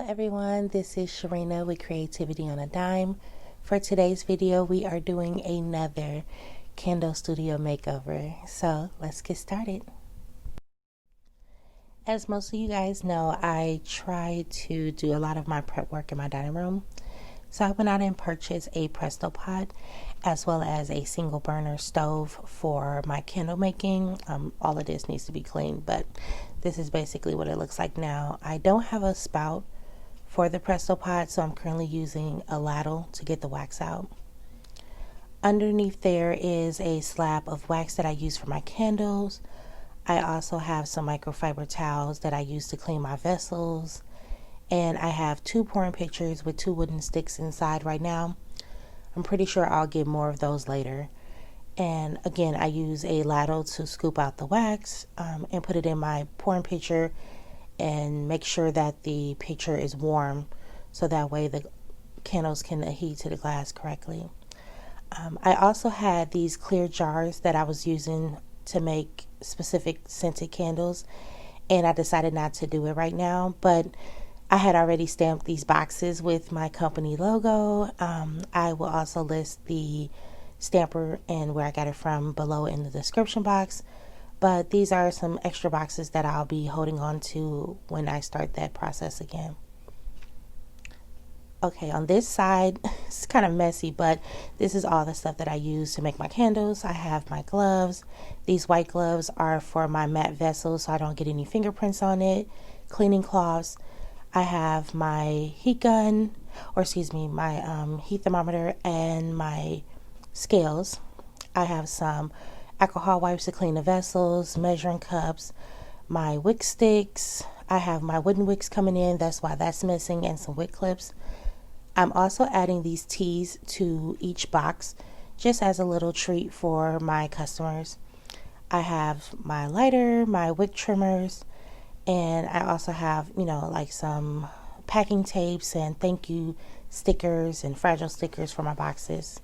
everyone, this is Sharina with Creativity on a Dime. For today's video, we are doing another candle studio makeover. So let's get started. As most of you guys know, I try to do a lot of my prep work in my dining room. So I went out and purchased a Presto pot as well as a single burner stove for my candle making. All of this needs to be cleaned, but this is basically what it looks like now. I don't have a spout for the Presto pot, so I'm currently using a ladle to get the wax out. Underneath there is a slab of wax that I use for my candles. I also have some microfiber towels that I use to clean my vessels. And I have 2 pouring pitchers with 2 wooden sticks inside right now. I'm pretty sure I'll get more of those later. And again, I use a ladle to scoop out the wax and put it in my pouring pitcher and make sure that the pitcher is warm so that way the candles can adhere to the glass correctly. I also had these clear jars that I was using to make specific scented candles, and I decided not to do it right now, but I had already stamped these boxes with my company logo. I will also list the stamper and where I got it from below in the description box. But these are some extra boxes that I'll be holding on to when I start that process again. Okay, on this side, it's kind of messy, but this is all the stuff that I use to make my candles. I have my gloves. These white gloves are for my matte vessels so I don't get any fingerprints on it. Cleaning cloths. I have my heat gun, my heat thermometer and my scales. I have some alcohol wipes to clean the vessels, measuring cups, my wick sticks. I have my wooden wicks coming in, that's why that's missing, and some wick clips. I'm also adding these teas to each box just as a little treat for my customers. I have my lighter, my wick trimmers, and I also have, like some packing tapes and thank you stickers and fragile stickers for my boxes.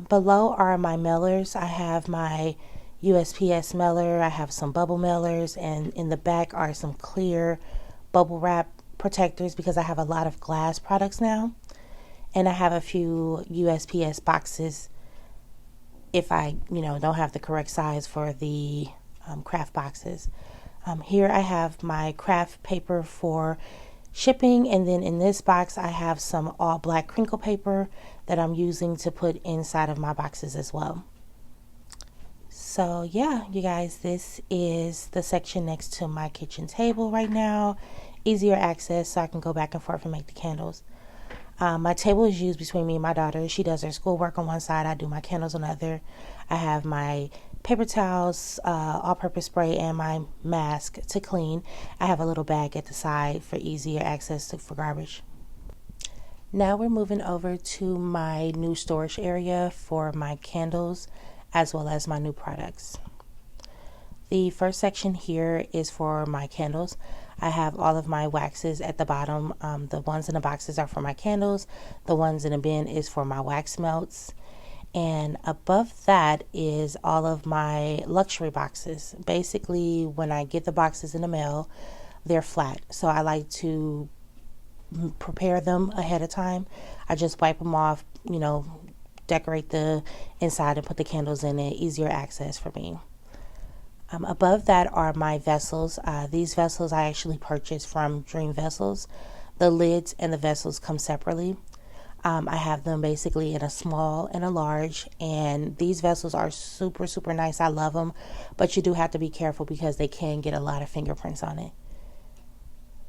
Below are my mailers. I have my USPS mailer. I have some bubble mailers, and in the back are some clear bubble wrap protectors because I have a lot of glass products now. And I have a few USPS boxes if I, don't have the correct size for the craft boxes. Here I have my craft paper for shipping, and then in this box I have some all black crinkle paper that I'm using to put inside of my boxes as well. So yeah, you guys, this is the section next to my kitchen table right now. Easier access so I can go back and forth and make the candles. My table is used between me and my daughter. She does her schoolwork on one side, I do my candles on the other. I have my paper towels, all-purpose spray, and my mask to clean. I have a little bag at the side for easier access for garbage. Now we're moving over to my new storage area for my candles as well as my new products. The first section here is for my candles. I have all of my waxes at the bottom. The ones in the boxes are for my candles. The ones in the bin is for my wax melts. And above that is all of my luxury boxes. Basically, when I get the boxes in the mail, they're flat. So I like to prepare them ahead of time. I just wipe them off, decorate the inside and put the candles in it. Easier access for me. Above that are my vessels. These vessels I actually purchased from Dream Vessels. The lids and the vessels come separately. I have them basically in a small and a large, and these vessels are super, super nice. I love them, but you do have to be careful because they can get a lot of fingerprints on it.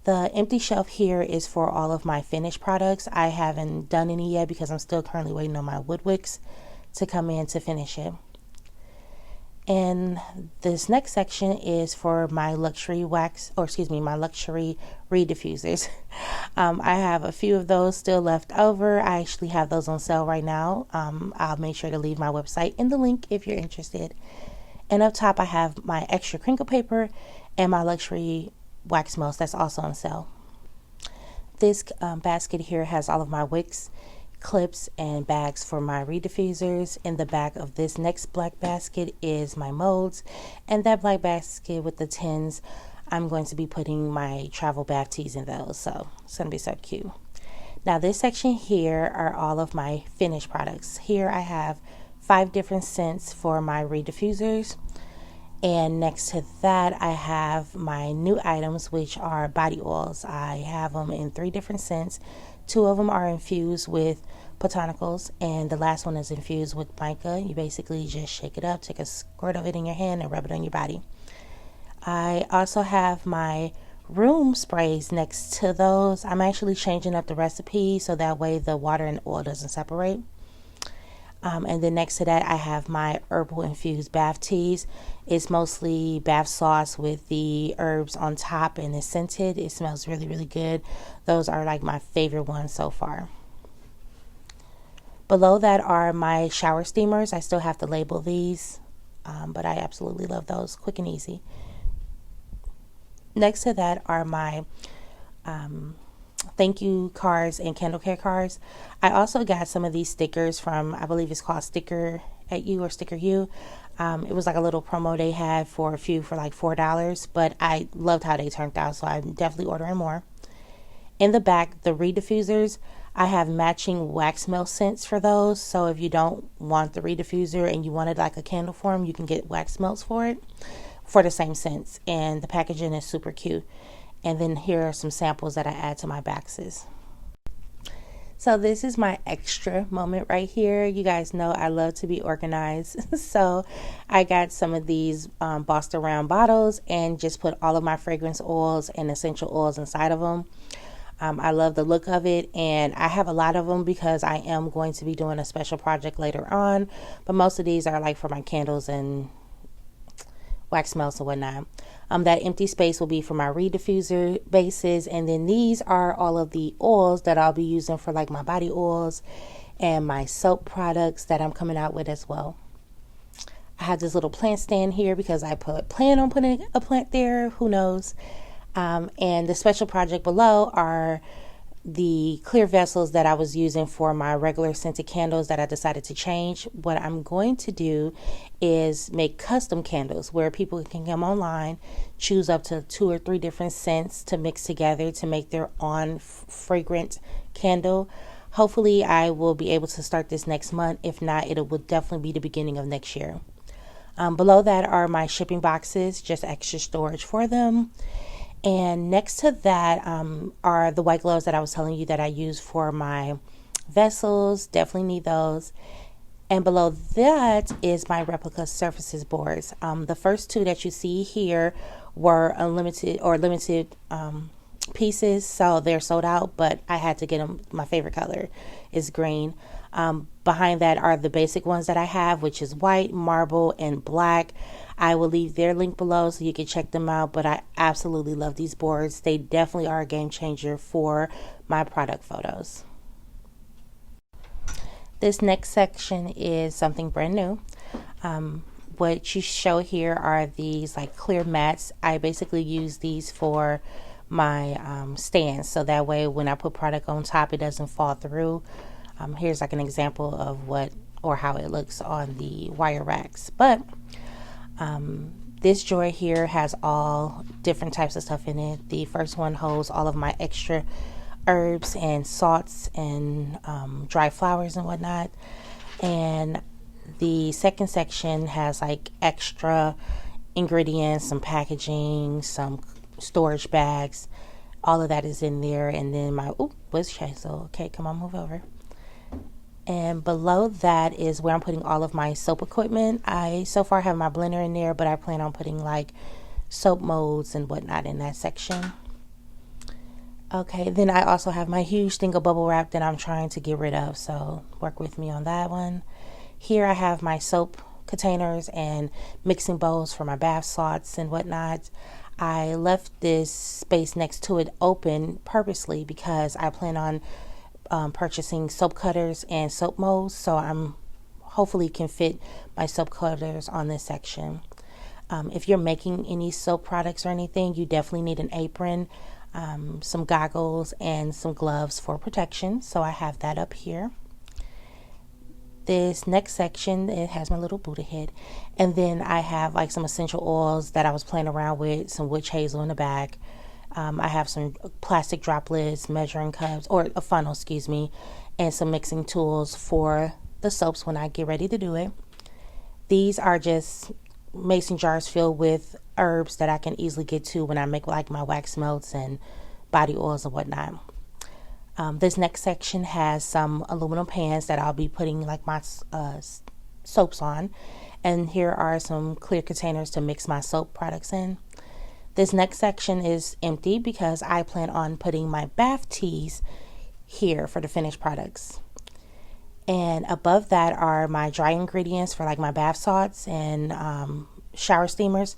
The empty shelf here is for all of my finished products. I haven't done any yet because I'm still currently waiting on my wood wicks to come in to finish it. And this next section is for my luxury my luxury reed diffusers. I have a few of those still left over. I actually have those on sale right now. I'll make sure to leave my website in the link if you're interested. And up top I have my extra crinkle paper and my luxury wax melts that's also on sale. This basket here has all of my wicks, clips, and bags for my reed diffusers. In the back of this next black basket is my molds, and that black basket with the tins I'm going to be putting my travel bath teas in those, so it's going to be so cute. Now this section here are all of my finished products. Here I have 5 different scents for my reed diffusers. And next to that, I have my new items, which are body oils. I have them in 3 different scents. 2 of them are infused with botanicals, and the last one is infused with mica. You basically just shake it up, take a squirt of it in your hand, and rub it on your body. I also have my room sprays next to those. I'm actually changing up the recipe so that way the water and oil doesn't separate. And then next to that, I have my herbal infused bath teas. It's mostly bath sauce with the herbs on top, and it's scented. It smells really, really good. Those are like my favorite ones so far. Below that are my shower steamers. I still have to label these, but I absolutely love those. Quick and easy. Next to that are my thank you cards and candle care cards. I also got some of these stickers from, I believe it's called Sticker at You or Sticker You. It was like a little promo they had for a few for like $4, but I loved how they turned out, so I'm definitely ordering more. In the back, the reed diffusers, I have matching wax melt scents for those. So if you don't want the reed diffuser and you wanted like a candle form, you can get wax melts for it for the same scents, and the packaging is super cute. And then here are some samples that I add to my boxes. So this is my extra moment right here. You guys know I love to be organized. So I got some of these bossed around bottles and just put all of my fragrance oils and essential oils inside of them. I love the look of it, and I have a lot of them because I am going to be doing a special project later on. But most of these are like for my candles and wax melts and whatnot. That empty space will be for my reed diffuser bases, and then these are all of the oils that I'll be using for like my body oils and my soap products that I'm coming out with as well. I have this little plant stand here because I plan on putting a plant there, who knows. And the special project below are the clear vessels that I was using for my regular scented candles that I decided to change. What I'm going to do is make custom candles where people can come online, choose up to 2 or 3 different scents to mix together to make their own fragrant candle. Hopefully I will be able to start this next month. If not, it will definitely be the beginning of next year. Below that are my shipping boxes, just extra storage for them. And next to that are the white gloves that I was telling you that I use for my vessels. Definitely need those. And below that is my replica surfaces boards. The first 2 that you see here were unlimited or limited pieces, so they're sold out, but I had to get them. My favorite color is green. Behind that are the basic ones that I have, which is white, marble, and black. I will leave their link below so you can check them out, but I absolutely love these boards. They definitely are a game changer for my product photos. This next section is something brand new. What you show here are these like clear mats. I basically use these for my stands, so that way when I put product on top, it doesn't fall through. Here's like an example of what or how it looks on the wire racks. But this drawer here has all different types of stuff in it. The first one holds all of my extra herbs and salts and dry flowers and whatnot. And the second section has like extra ingredients, some packaging, some storage bags. All of that is in there. And then my, what's Chazel? Okay, come on, move over. And below that is where I'm putting all of my soap equipment. I so far have my blender in there, but I plan on putting like soap molds and whatnot in that section. Okay, then I also have my huge thing of bubble wrap that I'm trying to get rid of, so work with me on that one. Here I have my soap containers and mixing bowls for my bath salts and whatnot. I left this space next to it open purposely because I plan on purchasing soap cutters and soap molds, so I'm hopefully can fit my soap cutters on this section. If you're making any soap products or anything, you definitely need an apron, some goggles, and some gloves for protection, so I have that up here. This next section, it has my little Buddha head, and then I have like some essential oils that I was playing around with, some witch hazel in the back. I have some plastic droplets, measuring cups, or a funnel, excuse me, and some mixing tools for the soaps when I get ready to do it. These are just mason jars filled with herbs that I can easily get to when I make like my wax melts and body oils and whatnot. This next section has some aluminum pans that I'll be putting like my soaps on. And here are some clear containers to mix my soap products in. This next section is empty because I plan on putting my bath teas here for the finished products. And above that are my dry ingredients for like my bath salts and shower steamers.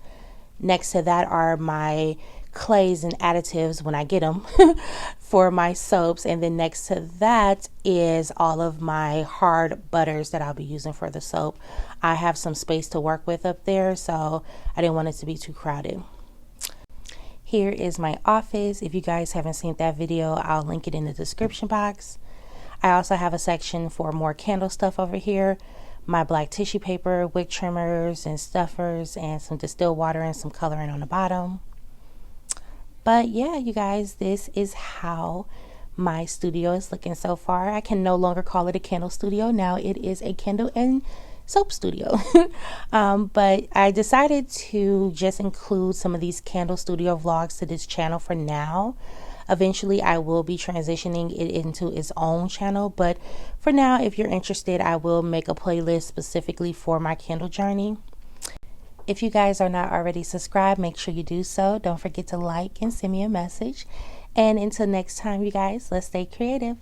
Next to that are my clays and additives when I get them for my soaps, and then next to that is all of my hard butters that I'll be using for the soap. I have some space to work with up there, so I didn't want it to be too crowded. Here is my office. If you guys haven't seen that video, I'll link it in the description box. I also have a section for more candle stuff over here, my black tissue paper, wick trimmers and stuffers, and some distilled water and some coloring on the bottom. But yeah, you guys, this is how my studio is looking so far. I can no longer call it a candle studio. Now it is a candle and soap studio. But I decided to just include some of these candle studio vlogs to this channel for now. Eventually, I will be transitioning it into its own channel. But for now, if you're interested, I will make a playlist specifically for my candle journey. If you guys are not already subscribed, make sure you do so. Don't forget to like and send me a message. And until next time, you guys, let's stay creative.